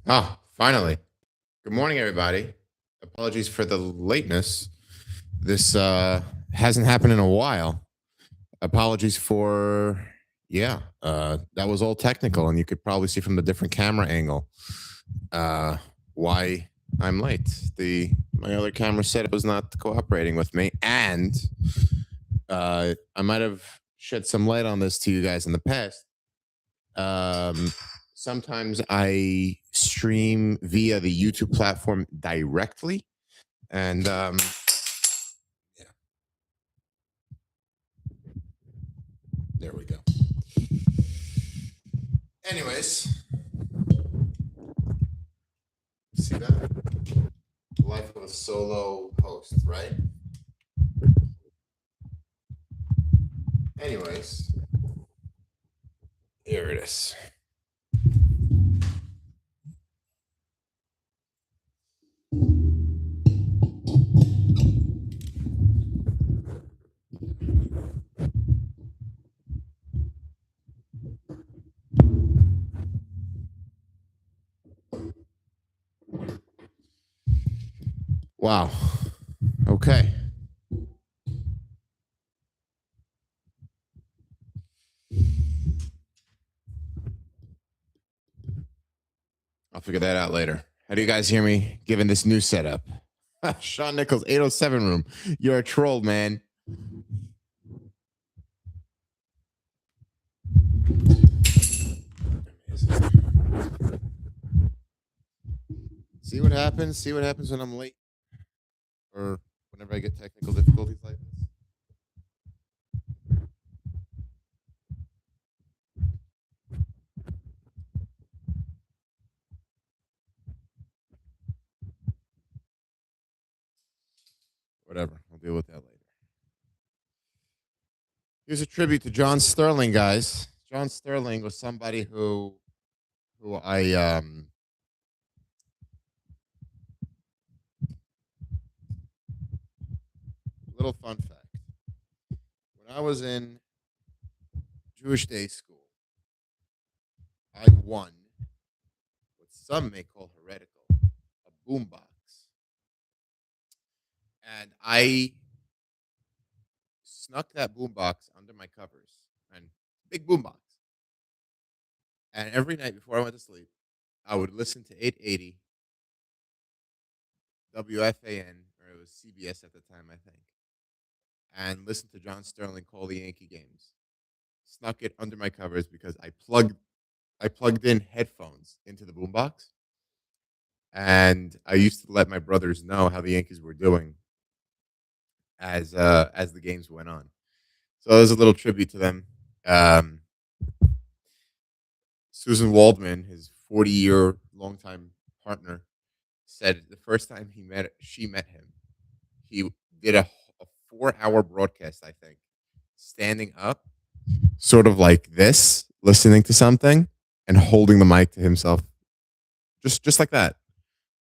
Ah, finally. Good morning, everybody. Apologies for the lateness. This hasn't happened in a while. Apologies for that was all technical, and you could probably see from the different camera angle uh why I'm late. The My other camera setup was not cooperating with me, and I might have shed some light on this to you guys in the past. Um, Sometimes I stream via the YouTube platform directly, and yeah, there we go. Anyways, see that life of a solo host, right? Anyways, here it is. Wow. Okay. I'll figure that out later. How do you guys hear me given this new setup? Sean Nichols, 807 room. You're a troll, man. See what happens? See what happens when I'm late? Or whenever I get technical difficulties like this? Whatever. We'll deal with that later. Here's a tribute to John Sterling, guys. John Sterling was somebody who I little fun fact. When I was in Jewish day school, I won what some may call heretical, a boombox. And I snuck that boombox under my covers. And big boombox. And every night before I went to sleep, I would listen to 880 WFAN, or it was CBS at the time, I think, and listen to John Sterling call the Yankee games. Snuck it under my covers because I plugged in headphones into the boombox, and I used to let my brothers know how the Yankees were doing as the games went on. So there's a little tribute to them. Um, Susan Waldman, his 40-year longtime partner, said the first time she met him, he did a 4-hour broadcast, I think, standing up, sort of like this, listening to something, and holding the mic to himself, just like that.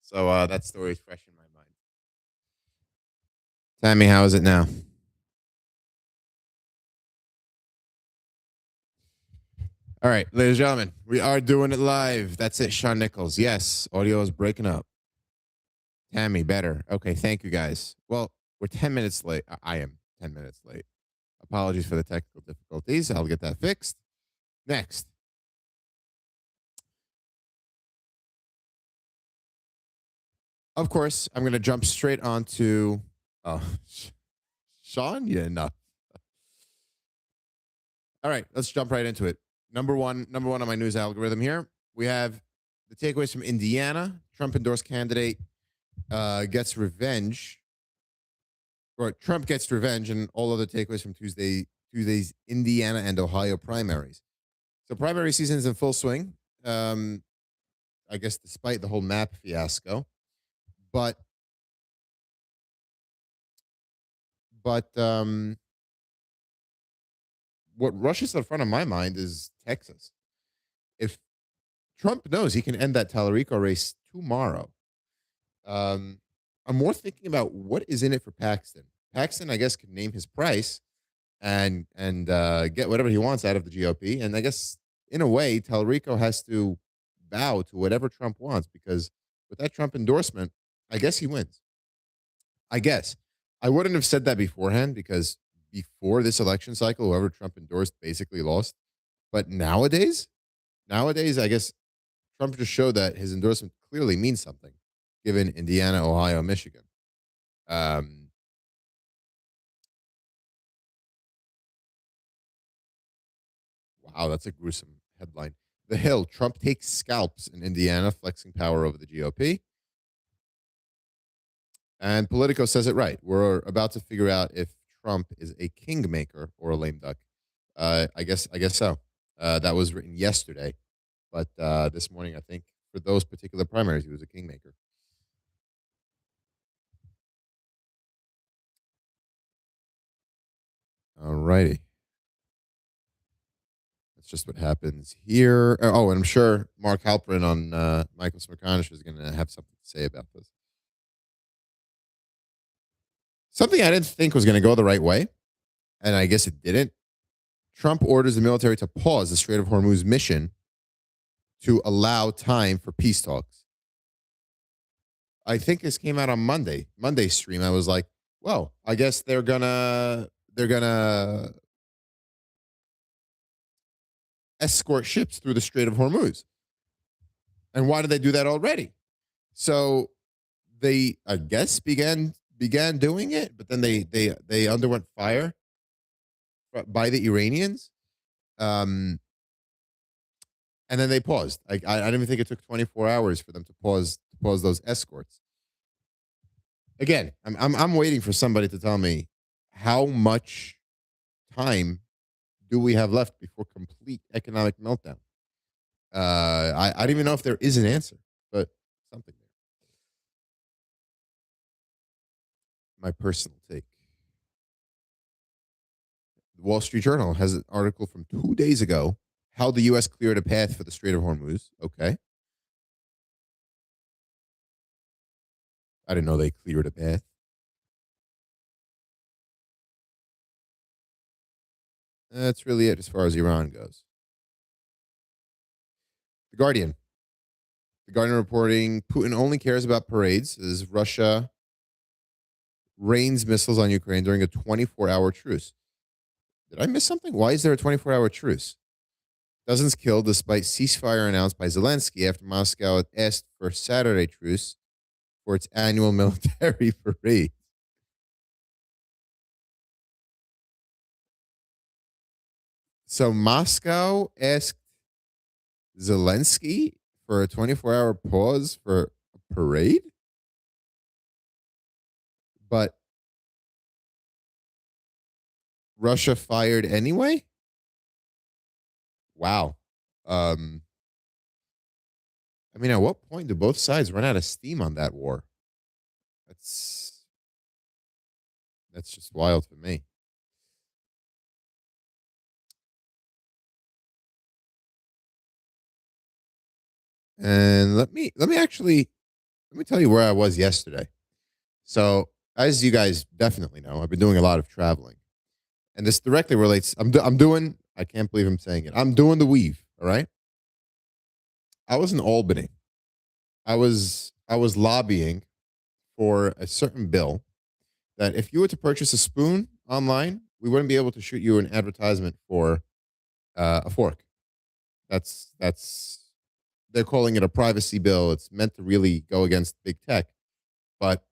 So that story is fresh in my mind. Tammy, how is it now? All right, ladies and gentlemen, we are doing it live. That's it, Sean Nichols. Yes, audio is breaking up. Tammy, better. Okay, thank you guys. Well, we're 10 minutes late. I am 10 minutes late. Apologies for the technical difficulties. I'll get that fixed. Next. Of course, I'm going to jump straight onto. Oh, Sean, yeah, enough. All right, let's jump right into it. Number one on my news algorithm here. We have the takeaways from Indiana. Trump endorsed candidate gets revenge, or Trump gets revenge, and all other takeaways from Tuesday's Indiana and Ohio primaries. So primary season is in full swing. I guess despite the whole map fiasco, but what rushes to the front of my mind is Texas. If Trump knows he can end that Tallarico race tomorrow, um, I'm more thinking about what is in it for Paxton. Paxton, I guess, can name his price and get whatever he wants out of the GOP, and I guess in a way, Tallarico has to bow to whatever Trump wants because with that Trump endorsement, I guess he wins. I guess. I wouldn't have said that beforehand because before this election cycle, whoever Trump endorsed basically lost. But nowadays, I guess Trump just showed that his endorsement clearly means something, given Indiana, Ohio, Michigan. Um, wow, that's a gruesome headline. The Hill, Trump takes scalps in Indiana, flexing power over the GOP. And Politico says it right. We're about to figure out if Trump is a kingmaker or a lame duck. I guess so. That was written yesterday, but this morning, I think for those particular primaries, he was a kingmaker. All righty. That's just what happens here. Oh, and I'm sure Mark Halperin on Michael Smerconish is going to have something to say about this. Something I didn't think was going to go the right way, and I guess it didn't. Trump orders the military to pause the Strait of Hormuz mission to allow time for peace talks. I think this came out on Monday's stream. I was like, well, I guess they're gonna escort ships through the Strait of Hormuz. And why did they do that already? So they, I guess, began doing it, but then they underwent fire by the Iranians. And then they paused. I don't even think it took 24 hours for them to pause those escorts. Again, I'm waiting for somebody to tell me how much time do we have left before complete economic meltdown. I don't even know if there is an answer, but something there. My personal take. The Wall Street Journal has an article from 2 days ago. How the U.S. cleared a path for the Strait of Hormuz. Okay. I didn't know they cleared a path. That's really it as far as Iran goes. The Guardian. The Guardian reporting Putin only cares about parades as Russia rains missiles on Ukraine during a 24-hour truce. Did I miss something? Why is there a 24-hour truce? Dozens killed despite ceasefire announced by Zelensky after Moscow had asked for Saturday truce for its annual military parade. So Moscow asked Zelensky for a 24-hour pause for a parade? But Russia fired anyway? Wow. I mean, at what point do both sides run out of steam on that war? That's that's just wild for me. And let me tell you where I was yesterday. So, as you guys definitely know, I've been doing a lot of traveling, and this directly relates. I'm doing. I can't believe I'm saying it. I'm doing the weave. All right. I was in Albany. I was lobbying for a certain bill that if you were to purchase a spoon online, we wouldn't be able to shoot you an advertisement for a fork. That's they're calling it a privacy bill. It's meant to really go against big tech, but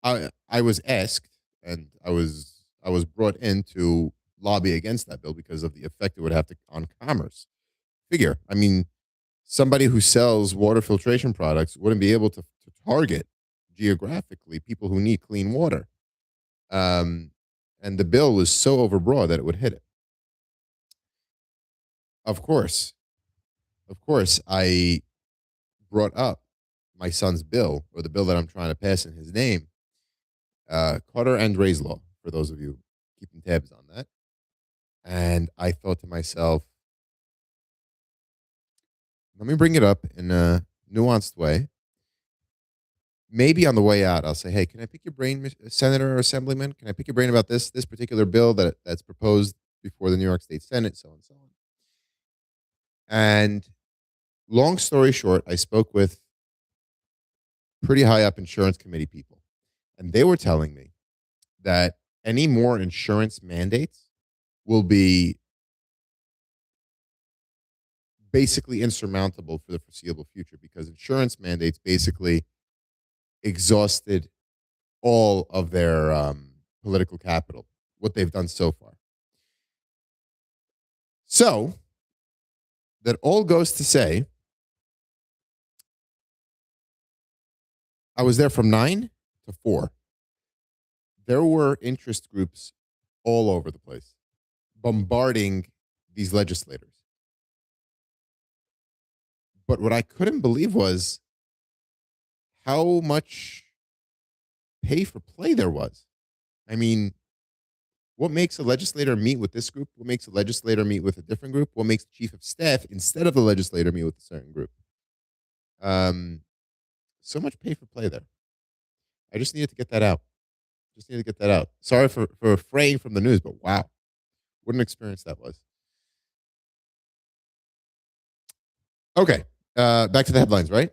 I was asked and I was brought in to lobby against that bill because of the effect it would have to on commerce. Figure, I mean, somebody who sells water filtration products wouldn't be able to target geographically people who need clean water. Um, and the bill was so overbroad that it would hit it. Of course, of course, I brought up my son's bill or the bill that I'm trying to pass in his name, Carter and Ray's law. For those of you keeping tabs on that, and I thought to myself, let me bring it up in a nuanced way. Maybe on the way out, I'll say, "Hey, can I pick your brain, Senator or Assemblyman? Can I pick your brain about this particular bill that's proposed before the New York State Senate, so on and so on?" And long story short, I spoke with pretty high up insurance committee people, and they were telling me that any more insurance mandates will be basically insurmountable for the foreseeable future because insurance mandates basically exhausted all of their political capital, what they've done so far. So that all goes to say, I was there from 9 to 4. There were interest groups all over the place bombarding these legislators. But what I couldn't believe was how much pay for play there was. I mean, what makes a legislator meet with this group? What makes a legislator meet with a different group? What makes the chief of staff, instead of the legislator, meet with a certain group? So much pay for play there. I just needed to get that out. Sorry for fraying from the news, but wow, what an experience that was. Okay, back to the headlines, right?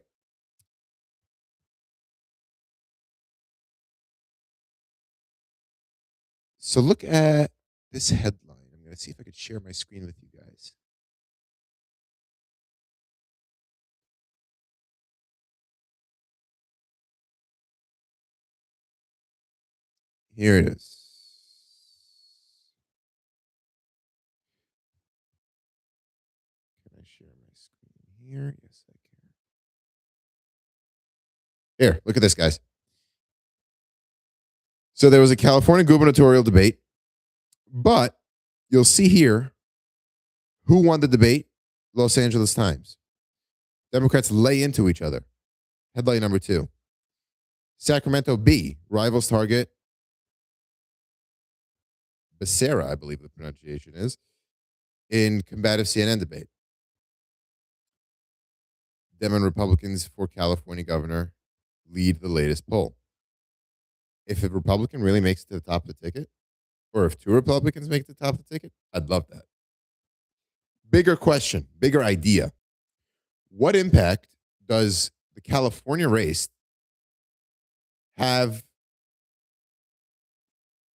So look at this headline. I'm going to see if I could share my screen with you guys. Here it is. Can I share my screen here? Yes, I can. Here, look at this, guys. So there was a California gubernatorial debate, but you'll see here who won the debate. Los Angeles Times. Democrats lay into each other. Headline number 2. Sacramento Bee rivals target Becerra, I believe the pronunciation is, in combative CNN debate. Dem and Republicans for California governor lead the latest poll. If a Republican really makes it to the top of the ticket, or if 2 Republicans make it to the top of the ticket, I'd love that. Bigger question, bigger idea. What impact does the California race have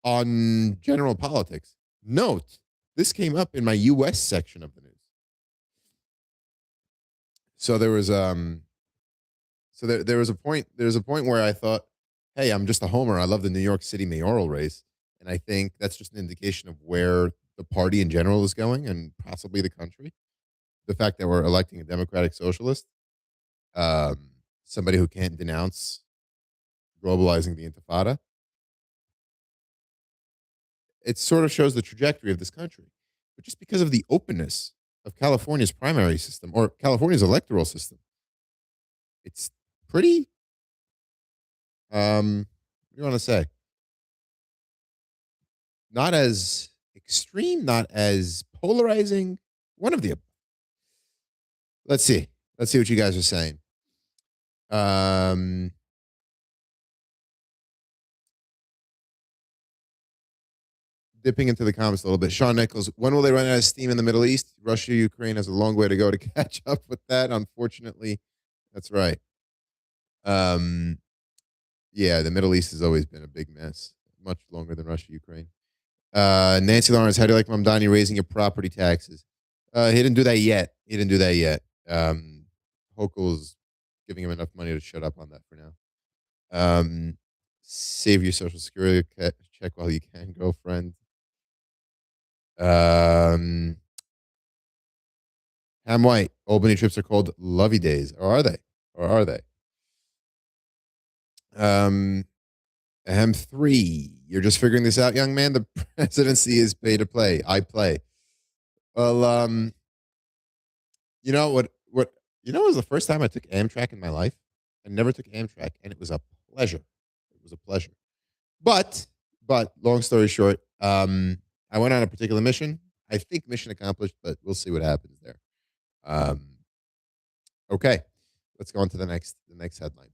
on general politics? Note, this came up in my U.S. section of the news. So there was there was a point where I thought, hey, I'm just a homer. I love the New York City mayoral race, and I think that's just an indication of where the party in general is going, and possibly the country. The fact that we're electing a democratic socialist, somebody who can't denounce globalizing the intifada, it sort of shows the trajectory of this country. But just because of the openness of California's primary system or California's electoral system, it's pretty, what do you want to say? Not as extreme, not as polarizing. One of the above. Let's see what you guys are saying. Dipping into the comments a little bit. Sean Nichols, when will they run out of steam in the Middle East? Russia, Ukraine has a long way to go to catch up with that. Unfortunately, that's right. Yeah, the Middle East has always been a big mess, much longer than Russia, Ukraine. Nancy Lawrence, how do you like Mamdani raising your property taxes? He didn't do that yet. Hochul's giving him enough money to shut up on that for now. Save your social security check while you can, girlfriend. Ham White, Albany trips are called lovey days. Or are they? Ahem 3. You're just figuring this out, young man. The presidency is pay to play. I play. Well, you know what was the first time I took Amtrak in my life? I never took Amtrak, and it was a pleasure. But long story short, I went on a particular mission. I think mission accomplished, but we'll see what happens there. Okay, let's go on to the next headline.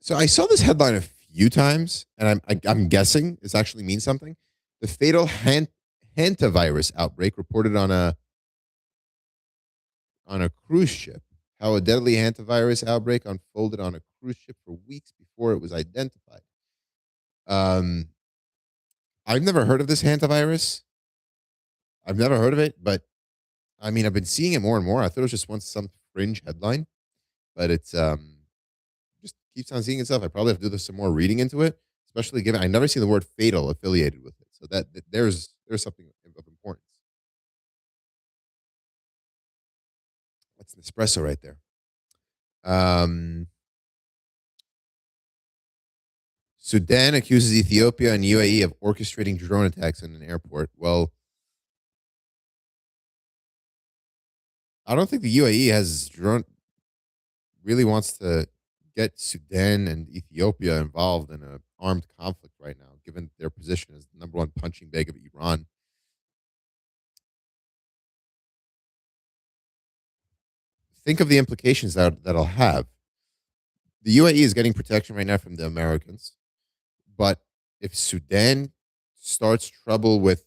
So I saw this headline a few times, and I'm guessing this actually means something. The fatal hantavirus outbreak reported on a cruise ship. How a deadly hantavirus outbreak unfolded on a cruise ship for weeks before it was identified. Um, I've never heard of this hantavirus. I've never heard of it, but I mean, I've been seeing it more and more. I thought it was just once some fringe headline, but it's just keeps on seeing itself. I probably have to do some more reading into it, especially given I never see the word fatal affiliated with it. So that there's something of importance. That's an espresso right there. Um, Sudan accuses Ethiopia and UAE of orchestrating drone attacks in an airport. Well, I don't think the UAE has drone really wants to get Sudan and Ethiopia involved in an armed conflict right now, given their position as the number one punching bag of Iran. Think of the implications that'll have. The UAE is getting protection right now from the Americans, but if Sudan starts trouble with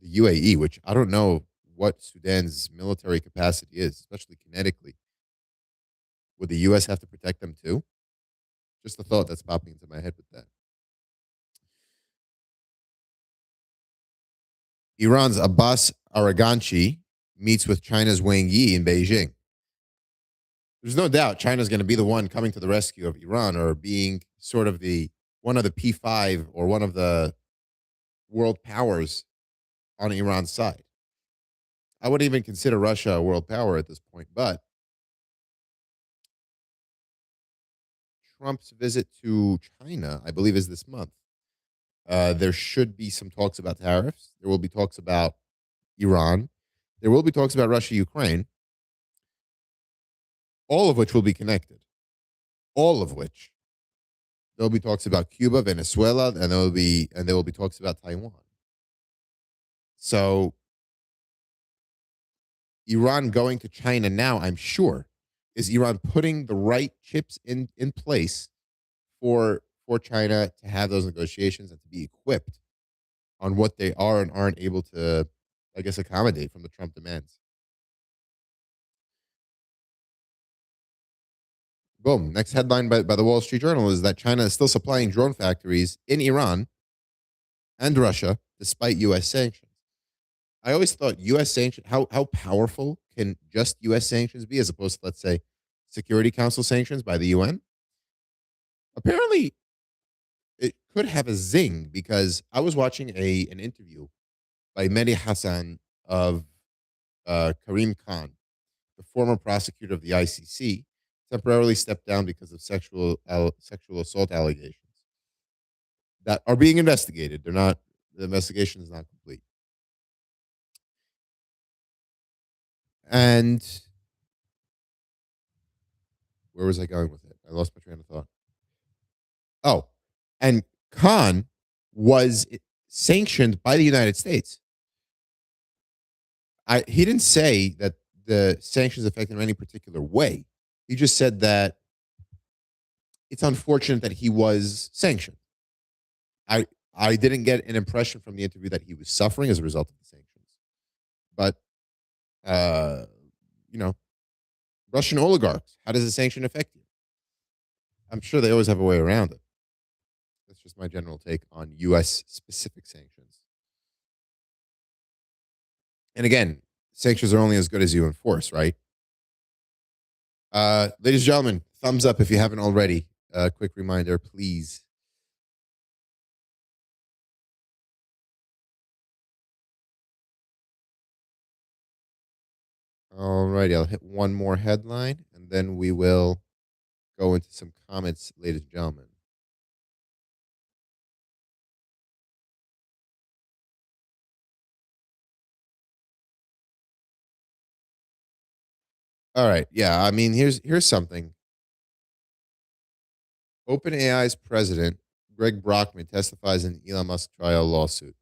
the UAE, which I don't know what Sudan's military capacity is, especially kinetically, would the US have to protect them too? Just the thought that's popping into my head with that. Iran's Abbas Araghchi meets with China's Wang Yi in Beijing. There's no doubt China's going to be the one coming to the rescue of Iran, or being sort of the one of the P5 or one of the world powers on Iran's side. I wouldn't even consider Russia a world power at this point, but Trump's visit to China, I believe, is this month. There should be some talks about tariffs. There will be talks about Iran. There will be talks about Russia, Ukraine, all of which will be connected. All of which. There'll be talks about Cuba, Venezuela, and there will be talks about Taiwan. So Iran going to China now, I'm sure, is Iran putting the right chips in place for China to have those negotiations and to be equipped on what they are and aren't able to, I guess, accommodate from the Trump demands. Boom. Next headline by the Wall Street Journal is that China is still supplying drone factories in Iran and Russia despite U.S. sanctions. I always thought U.S. sanctions, how powerful can just U.S. sanctions be as opposed to, let's say, Security Council sanctions by the UN? Apparently, it could have a zing, because I was watching an interview by Mehdi Hassan of Karim Khan, the former prosecutor of the ICC, temporarily stepped down because of sexual assault allegations that are being investigated. The investigation is not complete. And where was I going with it? I lost my train of thought. Oh, and Khan was sanctioned by the United States. He didn't say that the sanctions affect him in any particular way. He just said that it's unfortunate that he was sanctioned. I didn't get an impression from the interview that he was suffering as a result of the sanctions. But uh, you know, Russian oligarchs, how does a sanction affect you? I'm sure they always have a way around it. That's just my general take on US specific sanctions. And again, sanctions are only as good as you enforce, right? Ladies and gentlemen, thumbs up if you haven't already. Quick reminder, please. All righty, I'll hit one more headline and then we will go into some comments, ladies and gentlemen. All right, yeah. I mean, here's something. OpenAI's president, Greg Brockman, testifies in Elon Musk trial lawsuit.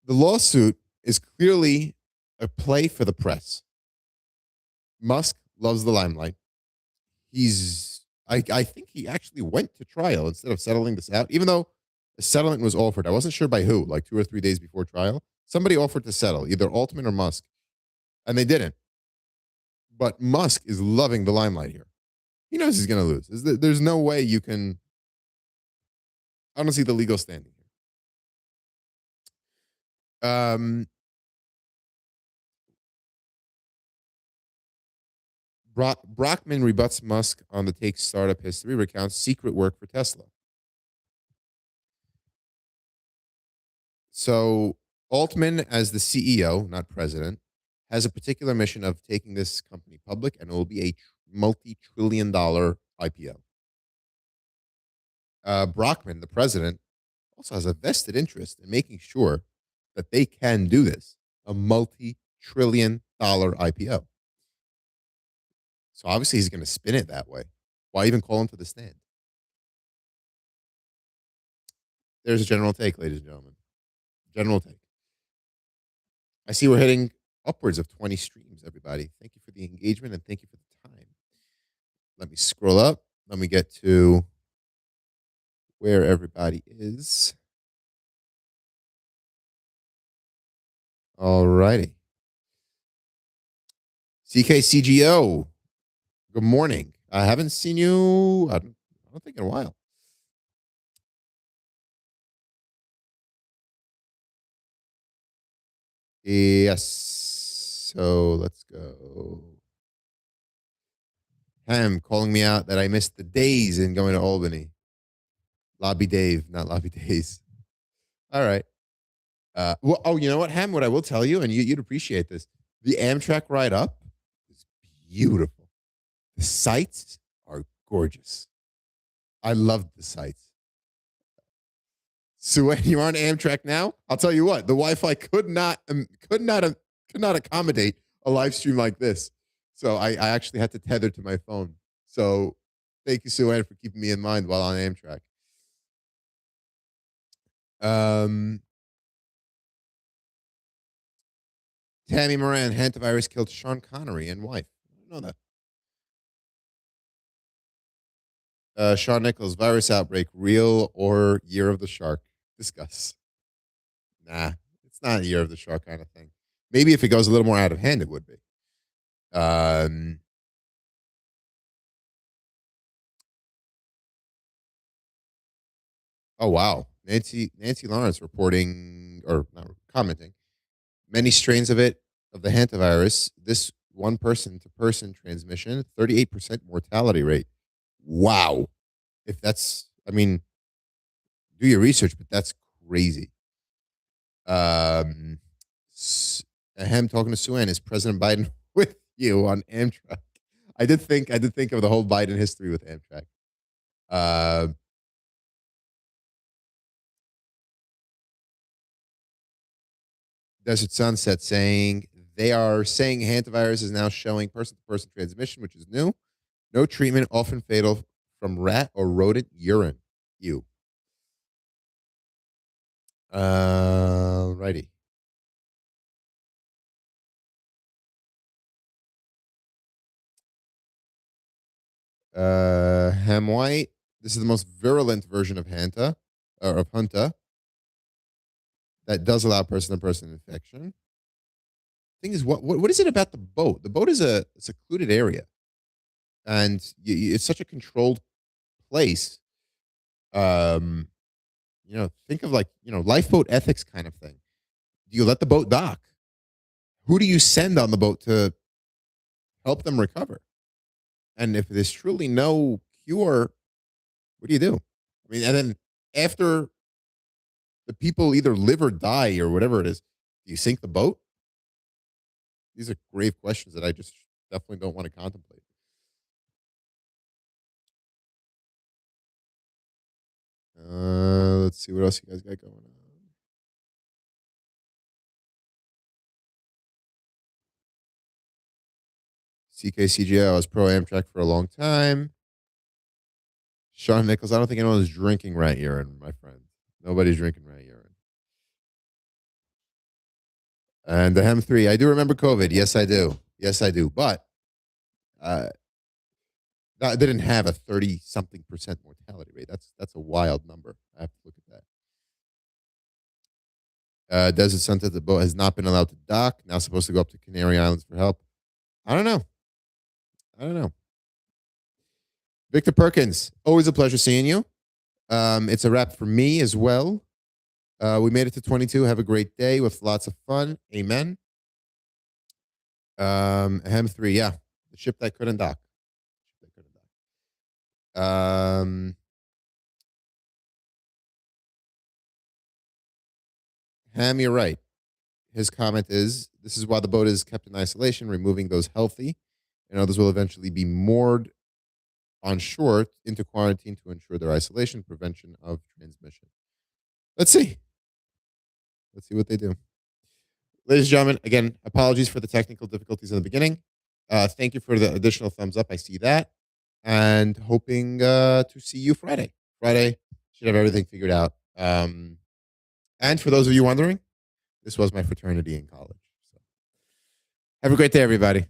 The lawsuit is clearly a play for the press. Musk loves the limelight. I think he actually went to trial instead of settling this out, even though A settlement was offered. I wasn't sure by who, like 2 or 3 days before trial. Somebody offered to settle, either Altman or Musk, and they didn't. But Musk is loving the limelight here. He knows he's going to lose. There's no way you can. I don't see the legal standing here. Brockman rebuts Musk on the take startup history, recounts secret work for Tesla. So Altman, as the CEO, not president, has a particular mission of taking this company public, and it will be a multi-trillion-dollar IPO. Brockman, the president, also has a vested interest in making sure that they can do this, a multi-trillion-dollar IPO. So obviously he's going to spin it that way. Why even call him to the stand? There's a general take, ladies and gentlemen. General take. I see we're hitting upwards of 20 streams, everybody. Thank you for the engagement and thank you for the time. Let me scroll up. Let me get to where everybody is. All righty. CKCGO, good morning. I haven't seen you, I don't think, in a while. Yes. So let's go. Ham calling me out that I missed the days in going to Albany. Lobby Dave, not Lobby Days. All right. Well, oh, you know what, Ham? What I will tell you, and you'd appreciate this, the Amtrak ride up is beautiful. The sights are gorgeous. I loved the sights. So when you're on Amtrak now, I'll tell you what, the Wi-Fi could not accommodate a live stream like this. So I actually had to tether to my phone. So thank you, Sue Ann, for keeping me in mind while on Amtrak. Tammy Moran, hantavirus killed Sean Connery and wife. I don't know that. Sean Nichols, virus outbreak, real or year of the shark? Discuss. Nah, it's not a year of the shark kind of thing. Maybe if it goes a little more out of hand, it would be. Oh wow, Nancy Lawrence reporting or not commenting. Many strains of the hantavirus. This one person to person transmission, 38% mortality rate. Wow. If that's, I mean, do your research, but that's crazy. Him talking to Sue Ann, is President Biden with you on Amtrak? I did think of the whole Biden history with Amtrak. Desert Sunset saying they are saying hantavirus is now showing person-to-person transmission, which is new. No treatment, often fatal from rat or rodent urine. You. Righty. Ham White. This is the most virulent version of Hanta or of Hunta that does allow person-to-person infection. Thing is, what is it about the boat? The boat is a secluded area, and it's such a controlled place. Think of like lifeboat ethics kind of thing. Do you let the boat dock? Who do you send on the boat to help them recover? And if there's truly no cure, what do you do? I mean, and then after the people either live or die or whatever it is, do you sink the boat? These are grave questions that I just definitely don't want to contemplate. Let's see what else you guys got going on. CKCGO, I was pro Amtrak for a long time. Sean Nichols, I don't think anyone is drinking rat urine, my friend. Nobody's drinking rat urine. And the Hem 3, I do remember COVID. Yes, I do. Yes, I do. But that didn't have a 30-something% mortality rate. That's a wild number. I have to look at that. Desert Sun that the boat has not been allowed to dock. Now supposed to go up to Canary Islands for help. I don't know. Victor Perkins, always a pleasure seeing you. It's a wrap for me as well. We made it to 22. Have a great day with lots of fun. Amen. Hem 3, yeah. The ship that couldn't dock. Ham, you're right. His comment is, this is why the boat is kept in isolation, removing those healthy, and others will eventually be moored on shore into quarantine to ensure their isolation, prevention of transmission. Let's see. Let's see what they do. Ladies and gentlemen, again, apologies for the technical difficulties in the beginning. Thank you for the additional thumbs up. I see that. And hoping to see you Friday. Friday, should have everything figured out. And for those of you wondering, this was my fraternity in college. So have a great day, everybody.